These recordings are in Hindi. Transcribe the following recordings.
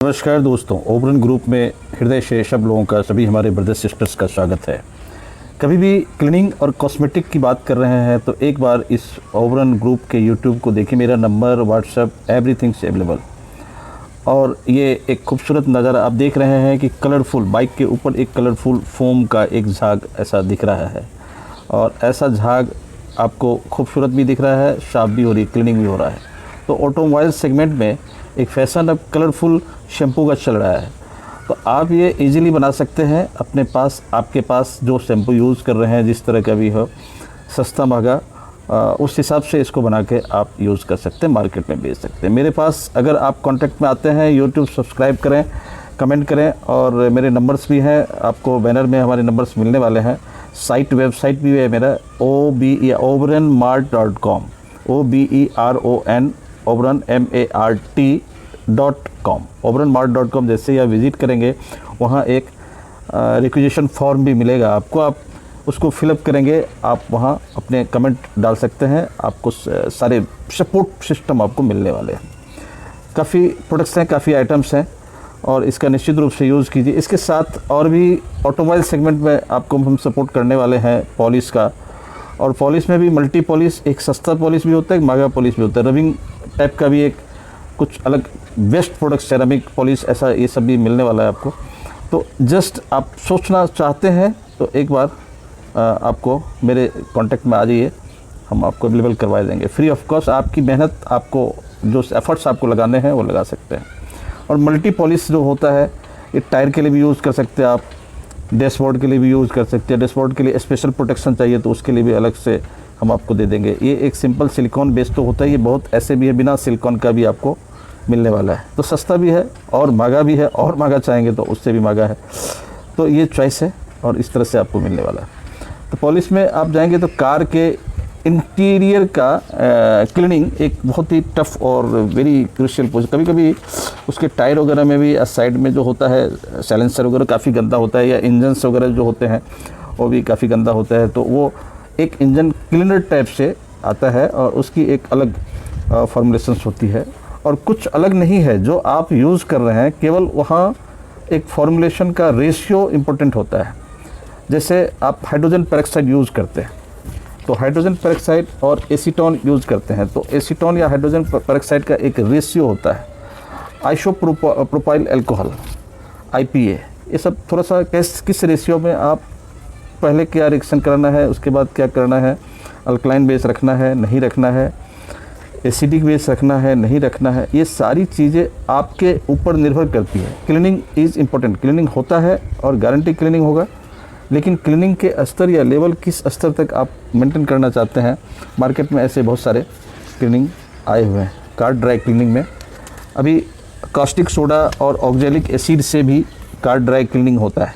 नमस्कार दोस्तों, ओबरन ग्रुप में हृदय से सब लोगों का, सभी हमारे ब्रदर्स सिस्टर्स का स्वागत है। कभी भी क्लीनिंग और कॉस्मेटिक की बात कर रहे हैं तो एक बार इस ओबरन ग्रुप के यूट्यूब को देखिए। मेरा नंबर, व्हाट्सएप, एवरीथिंग से अवेलेबल। और ये एक खूबसूरत नज़ारा आप देख रहे हैं कि कलरफुल बाइक के ऊपर एक कलरफुल फोम का एक झाग ऐसा दिख रहा है। और ऐसा झाग आपको खूबसूरत भी दिख रहा है, साफ भी हो रही, क्लीनिंग भी हो रहा है। तो ऑटोमोबाइल सेगमेंट में एक फैशन अब कलरफुल शैम्पू का चल रहा है, तो आप ये इजीली बना सकते हैं अपने पास। आपके पास जो शैम्पू यूज़ कर रहे हैं, जिस तरह का भी हो, सस्ता महंगा, उस हिसाब से इसको बना के आप यूज़ कर सकते हैं, मार्केट में बेच सकते हैं। मेरे पास अगर आप कांटेक्ट में आते हैं, यूट्यूब सब्सक्राइब करें, कमेंट करें, और मेरे नंबर्स भी हैं, आपको बैनर में हमारे नंबर्स मिलने वाले हैं। वेबसाइट भी है मेरा, oberonmart.com, OBERON ओबरन MART.com। oberonmart.com जैसे ही आप विज़िट करेंगे, वहाँ एक रिक्वेजिशन फॉर्म भी मिलेगा आपको। आप उसको फिलअप करेंगे, आप वहाँ अपने कमेंट डाल सकते हैं। आपको सारे सपोर्ट सिस्टम आपको मिलने वाले हैं। काफ़ी प्रोडक्ट्स हैं, काफ़ी आइटम्स हैं, और इसका निश्चित रूप से यूज़ कीजिए। इसके साथ और भी ऑटोमोबाइल सेगमेंट में आपको हम सपोर्ट करने वाले हैं पॉलिश का। और पॉलिश में भी मल्टी पॉलिश, एक सस्ता पॉलिश भी होता है, एक महंगा पॉलिश भी होता है। रबिंग टाइप का भी एक कुछ अलग बेस्ट प्रोडक्ट, सेरामिक पॉलिश, ऐसा ये सब भी मिलने वाला है आपको। तो जस्ट आप सोचना चाहते हैं तो एक बार आपको मेरे कांटेक्ट में आ जाइए, हम आपको अवेलेबल करवा देंगे फ्री ऑफ कॉस्ट। आपकी मेहनत, आपको जो एफर्ट्स आपको लगाने हैं वो लगा सकते हैं। और मल्टी पॉलिश जो होता है, ये टायर के लिए भी यूज़ कर सकते हैं आप, डैशबोर्ड के लिए भी यूज़ कर सकते हैं। डैशबोर्ड के लिए स्पेशल प्रोटेक्शन चाहिए तो उसके लिए भी अलग से हम आपको दे देंगे। ये एक सिंपल सिलिकॉन बेस तो होता है, ये बहुत ऐसे भी है बिना सिलिकॉन का भी आपको मिलने वाला है। तो सस्ता भी है और महंगा भी है, और महंगा चाहेंगे तो उससे भी महंगा है। तो ये चॉइस है और इस तरह से आपको मिलने वाला है। तो पॉलिश में आप जाएंगे तो कार के इंटीरियर का क्लीनिंग एक बहुत ही टफ़ और वेरी क्रूशियल पोजीशन। कभी कभी उसके टायर वगैरह में भी साइड में जो होता है, साइलेंसर वगैरह काफ़ी गंदा होता है, या इंजन्स वगैरह जो होते हैं वो भी काफ़ी गंदा होता है। तो वो एक इंजन क्लीनर टाइप से आता है और उसकी एक अलग फॉर्मुलेशंस होती है। और कुछ अलग नहीं है जो आप यूज़ कर रहे हैं, केवल वहाँ एक फॉर्मुलेशन का रेशियो इम्पोर्टेंट होता है। जैसे आप हाइड्रोजन पेरोक्साइड यूज़ करते हैं, तो हाइड्रोजन पेरोक्साइड और एसीटोन यूज़ करते हैं, तो एसीटोन या हाइड्रोजन पेरोक्साइड का एक रेशियो होता है। आइसोप्रोपाइल अल्कोहल, IPA, ये सब थोड़ा सा किस रेशियो में आप पहले क्या रिएक्शन करना है, उसके बाद क्या करना है, अल्कलाइन बेस रखना है, नहीं रखना है, एसिडिक बेस रखना है, नहीं रखना है, ये सारी चीज़ें आपके ऊपर निर्भर करती है। क्लीनिंग इज़ इम्पोर्टेंट, क्लीनिंग होता है और गारंटी क्लीनिंग होगा, लेकिन क्लीनिंग के स्तर या लेवल किस स्तर तक आप मेंटेन करना चाहते हैं। मार्केट में ऐसे बहुत सारे क्लीनिंग आए हुए हैं। कार ड्राई क्लीनिंग में अभी कास्टिक सोडा और ऑक्जेलिक एसिड से भी कार ड्राई क्लीनिंग होता है,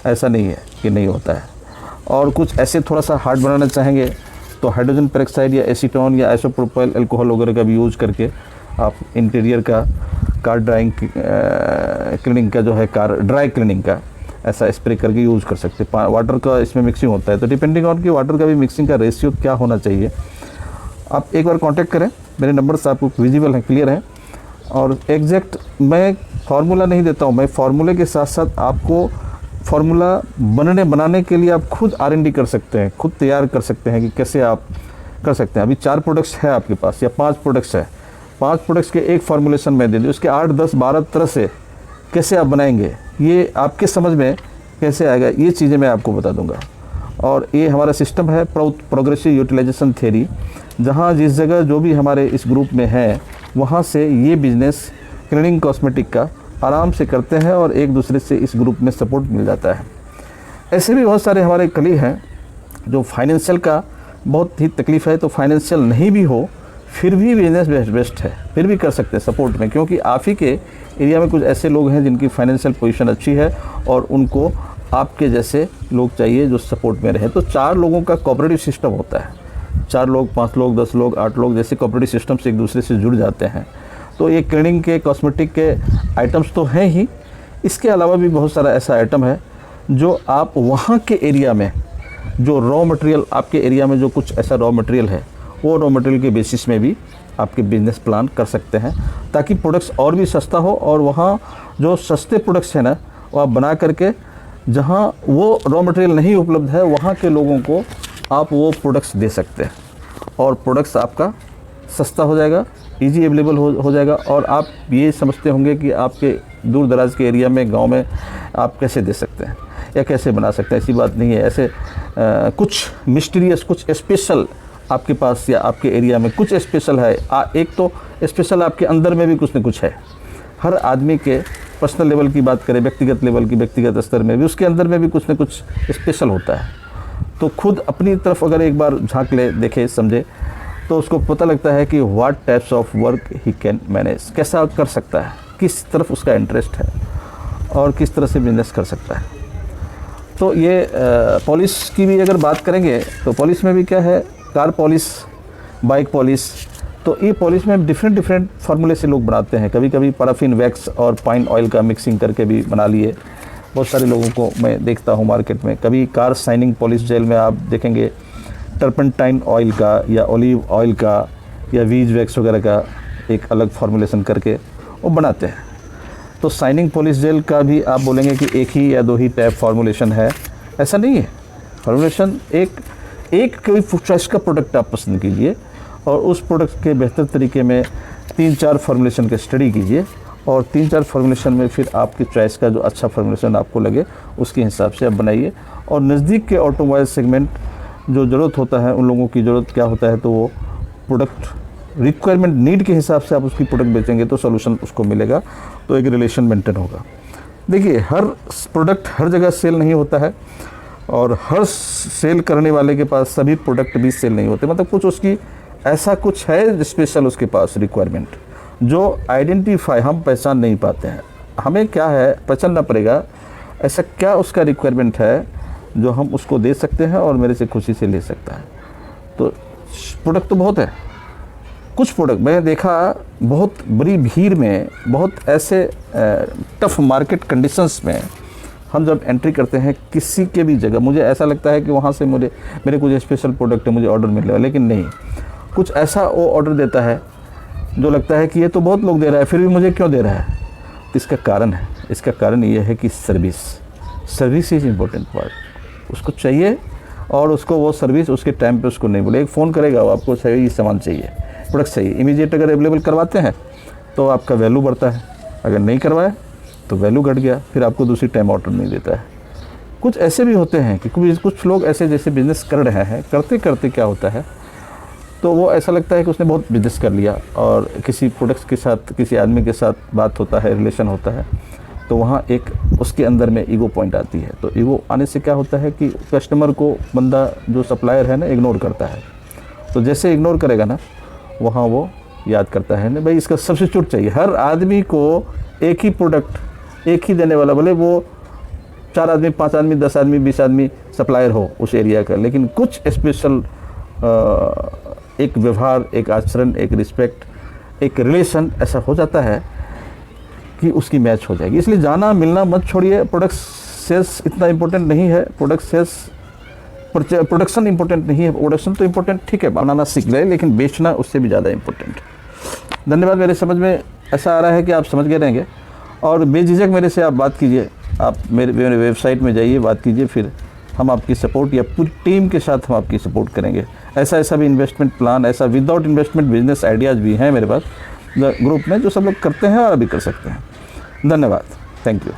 ऐसा नहीं है कि नहीं होता है। और कुछ ऐसे थोड़ा सा हार्ड बनाना चाहेंगे तो हाइड्रोजन पेरोक्साइड या एसीटोन या आइसोप्रोपाइल अल्कोहल वगैरह का भी यूज़ करके आप इंटीरियर का कार ड्राइंग क्लीनिंग का जो है, कार ड्राई क्लीनिंग का ऐसा स्प्रे करके यूज़ कर सकते हैं। वाटर का इसमें मिक्सिंग होता है, तो डिपेंडिंग ऑन कि वाटर का भी मिक्सिंग का रेशियो क्या होना चाहिए। आप एक बार कांटेक्ट करें, मेरे नंबर्स आपको विजिबल हैं, क्लियर हैं। और एग्जैक्ट मैं फार्मूला नहीं देता हूँ, मैं फार्मूले के साथ साथ आपको फार्मूला बनाने के लिए आप खुद R&D कर सकते हैं, खुद तैयार कर सकते हैं कि कैसे आप कर सकते हैं। अभी 4 प्रोडक्ट्स है आपके पास या 5 प्रोडक्ट्स है, 5 प्रोडक्ट्स के एक फार्मूलेशन में दे दी, उसके 8, 10, 12 तरह से कैसे आप बनाएंगे, ये आपके समझ में कैसे आएगा, ये चीज़ें मैं आपको बता दूंगा। और ये हमारा सिस्टम है प्रोग्रेसिव यूटिलाइजेशन थ्योरी, जहाँ जिस जगह जो भी हमारे इस ग्रुप में है, वहाँ से ये बिजनेस क्लीनिंग कॉस्मेटिक का आराम से करते हैं और एक दूसरे से इस ग्रुप में सपोर्ट मिल जाता है। ऐसे भी बहुत सारे हमारे कलीग हैं जो फाइनेंशियल का बहुत ही तकलीफ़ है, तो फाइनेंशियल नहीं भी हो फिर भी बिजनेस बेस्ट है, फिर भी कर सकते हैं सपोर्ट में, क्योंकि आप ही के एरिया में कुछ ऐसे लोग हैं जिनकी फाइनेंशियल पोजीशन अच्छी है और उनको आपके जैसे लोग चाहिए जो सपोर्ट में रहे। तो 4 लोगों का कोऑपरेटिव सिस्टम होता है, 4 लोग, 5 लोग, 10 लोग, 8 लोग, जैसे कोऑपरेटिव सिस्टम से एक दूसरे से जुड़ जाते हैं। तो ये क्लीनिंग के कॉस्मेटिक के आइटम्स तो हैं ही, इसके अलावा भी बहुत सारा ऐसा आइटम है जो आप वहाँ के एरिया में जो रॉ मटेरियल, आपके एरिया में जो कुछ ऐसा रॉ मटेरियल है, वो रॉ मटेरियल के बेसिस में भी आपके बिजनेस प्लान कर सकते हैं, ताकि प्रोडक्ट्स और भी सस्ता हो और वहाँ जो सस्ते प्रोडक्ट्स हैं ना वो आप बना करके जहाँ वो रॉ मटेरियल नहीं उपलब्ध है वहाँ के लोगों को आप वो प्रोडक्ट्स दे सकते हैं और प्रोडक्ट्स आपका सस्ता हो जाएगा, इजी अवेलेबल हो जाएगा। और आप ये समझते होंगे कि आपके दूर दराज के एरिया में, गांव में आप कैसे दे सकते हैं या कैसे बना सकते हैं, ऐसी बात नहीं है। ऐसे कुछ मिस्टीरियस, कुछ स्पेशल आपके पास या आपके एरिया में कुछ स्पेशल है। एक तो स्पेशल आपके अंदर में भी कुछ न कुछ है। हर आदमी के पर्सनल लेवल की बात करें, व्यक्तिगत लेवल की, व्यक्तिगत स्तर में भी उसके अंदर में भी कुछ न कुछ स्पेशल होता है। तो खुद अपनी तरफ अगर एक बार झांक ले, देखे, समझे, तो उसको पता लगता है कि what types of work he can manage, कैसा कर सकता है, किस तरफ उसका इंटरेस्ट है और किस तरह से बिजनेस कर सकता है। तो ये पॉलिश की भी अगर बात करेंगे तो पॉलिश में भी क्या है, कार पॉलिश, बाइक पॉलिश, तो ये पॉलिश में डिफरेंट फार्मूले से लोग बनाते हैं। कभी कभी पैराफिन वैक्स और पाइन ऑयल का मिक्सिंग करके भी बना लिए, बहुत सारे लोगों को मैं देखता हूँ मार्केट में। कभी कार शाइनिंग पॉलिश जेल में आप देखेंगे टर्पेंटाइन ऑयल का या ओलिव ऑयल का या वीज वैक्स वगैरह का एक अलग फार्मूलेशन करके वो बनाते हैं। तो शाइनिंग पॉलिश जेल का भी आप बोलेंगे कि एक ही या दो ही टाइप फार्मूलेशन है, ऐसा नहीं है। फार्मूलेशन एक कोई चॉइस का प्रोडक्ट आप पसंद कीजिए और उस प्रोडक्ट के बेहतर तरीके में 3-4 फार्मूलेशन के स्टडी कीजिए और 3-4 फार्मूलेशन में फिर आपकी चॉइस का जो अच्छा फार्मूलेशन आपको लगे उसके हिसाब से आप बनाइए। और नज़दीक के ऑटोमोबाइल सेगमेंट जो ज़रूरत होता है, उन लोगों की ज़रूरत क्या होता है, तो वो प्रोडक्ट रिक्वायरमेंट, नीड के हिसाब से आप उसकी प्रोडक्ट बेचेंगे तो सोल्यूशन उसको मिलेगा, तो एक रिलेशन मेंटेन होगा। देखिए, हर प्रोडक्ट हर जगह सेल नहीं होता है और हर सेल करने वाले के पास सभी प्रोडक्ट भी सेल नहीं होते। मतलब कुछ उसकी ऐसा कुछ है स्पेशल उसके पास रिक्वायरमेंट जो आइडेंटिफाई हम पहचान नहीं पाते हैं। हमें क्या है, पहचानना पड़ेगा ऐसा क्या उसका रिक्वायरमेंट है जो हम उसको दे सकते हैं और मेरे से खुशी से ले सकता है। तो प्रोडक्ट तो बहुत है, कुछ प्रोडक्ट मैंने देखा बहुत बड़ी भीड़ में, बहुत ऐसे टफ मार्केट कंडीशंस में हम जब एंट्री करते हैं किसी के भी जगह, मुझे ऐसा लगता है कि वहाँ से मेरे कुछ स्पेशल प्रोडक्ट है, मुझे ऑर्डर मिलेगा, लेकिन नहीं, कुछ ऐसा वो ऑर्डर देता है जो लगता है कि ये तो बहुत लोग दे रहा है, फिर भी मुझे क्यों दे रहा है। तो इसका कारण है, इसका कारण ये है कि सर्विस इज़ इम्पोर्टेंट पार्ट। उसको चाहिए और उसको वो सर्विस उसके टाइम पे उसको नहीं बोले, एक फ़ोन करेगा वो आपको चाहिए, ये सामान चाहिए, प्रोडक्ट चाहिए, इमीडिएट अगर अवेलेबल करवाते हैं तो आपका वैल्यू बढ़ता है, अगर नहीं करवाए तो वैल्यू घट गया, फिर आपको दूसरी टाइम ऑर्डर नहीं देता है। कुछ ऐसे भी होते हैं कि कुछ लोग ऐसे जैसे बिज़नेस कर रहे हैं, करते करते क्या होता है, तो वो ऐसा लगता है कि उसने बहुत बिजनेस कर लिया और किसी प्रोडक्ट्स के साथ, किसी आदमी के साथ बात होता है, रिलेशन होता है, तो वहाँ एक उसके अंदर में ईगो पॉइंट आती है। तो ईगो आने से क्या होता है कि कस्टमर को बंदा जो सप्लायर है ना इग्नोर करता है। तो जैसे इग्नोर करेगा ना, वहाँ वो याद करता है ना भाई इसका सब्स्टिट्यूट चाहिए। हर आदमी को एक ही प्रोडक्ट, एक ही देने वाला, भले वो 4 आदमी, 5 आदमी, 10 आदमी, 20 आदमी सप्लायर हो उस एरिया का, लेकिन कुछ स्पेशल एक व्यवहार, एक आचरण, एक रिस्पेक्ट, एक रिलेशन ऐसा हो जाता है कि उसकी मैच हो जाएगी। इसलिए जाना मिलना मत छोड़िए। प्रोडक्ट सेल्स इतना इम्पोर्टेंट नहीं है, प्रोडक्शन इम्पोर्टेंट नहीं है। प्रोडक्शन तो इम्पोर्टेंट ठीक है, बनाना सीख रहे, लेकिन बेचना उससे भी ज़्यादा इम्पोर्टेंट। धन्यवाद। मेरे समझ में ऐसा आ रहा है कि आप समझ गए रहेंगे और बेझिझक मेरे से आप बात कीजिए, आप मेरे वेबसाइट में जाइए, बात कीजिए, फिर हम आपकी सपोर्ट या पूरी टीम के साथ हम आपकी सपोर्ट करेंगे। ऐसा भी इन्वेस्टमेंट प्लान, ऐसा विदाउट इन्वेस्टमेंट बिजनेस आइडियाज़ भी हैं मेरे पास ग्रुप में, जो सब लोग करते हैं और अभी कर सकते हैं। धन्यवाद, थैंक यू।